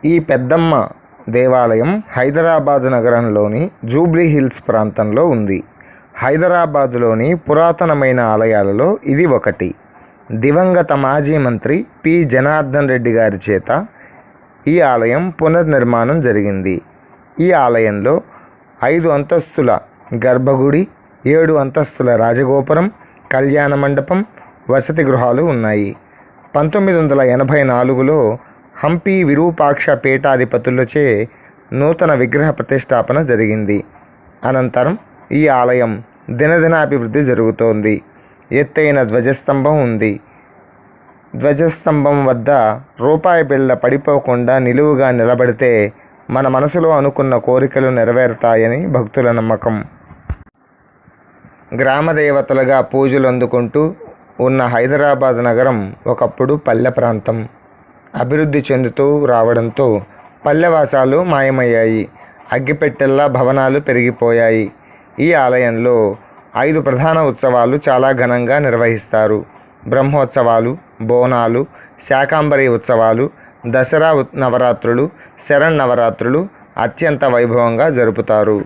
ఈ పెద్దమ్మ దేవాలయం హైదరాబాదు నగరంలోని జూబ్లీ హిల్స్ ప్రాంతంలో ఉంది. హైదరాబాదులోని పురాతనమైన ఆలయాలలో ఇది ఒకటి. దివంగత మాజీ మంత్రి పి. జనార్దన్ రెడ్డి గారి చేత ఈ ఆలయం పునర్నిర్మాణం జరిగింది. ఈ ఆలయంలో 5 అంతస్తుల గర్భగుడి, 7 అంతస్తుల రాజగోపురం, కళ్యాణ మండపం, వసతి గృహాలు ఉన్నాయి. 1984లో హంపి విరూపాక్ష పీఠాధిపతులచే నూతన విగ్రహ ప్రతిష్టాపన జరిగింది. అనంతరం ఈ ఆలయం దినదినాభివృద్ధి జరుగుతోంది. ఎత్తైన ధ్వజస్తంభం ఉంది. ధ్వజస్తంభం వద్ద రూపాయి బిళ్ళ పడిపోకుండా నిలువుగా నిలబడితే మన మనసులో అనుకున్న కోరికలు నెరవేరుతాయని భక్తుల నమ్మకం. గ్రామ దేవతలుగా పూజలు అందుకుంటూ ఉన్న హైదరాబాద్ నగరం ఒకప్పుడు పల్లె ప్రాంతం. అభివృద్ధి చెందుతూ రావడంతో పల్లెవాసాలు మాయమయ్యాయి. అగ్గిపెట్టెల్లా భవనాలు పెరిగిపోయాయి. ఈ ఆలయంలో 5 ప్రధాన ఉత్సవాలు చాలా ఘనంగా నిర్వహిస్తారు. బ్రహ్మోత్సవాలు, బోనాలు, శాకంబరి ఉత్సవాలు, దసరా నవరాత్రులు, శరన్నవరాత్రులు అత్యంత వైభవంగా జరుపుతారు.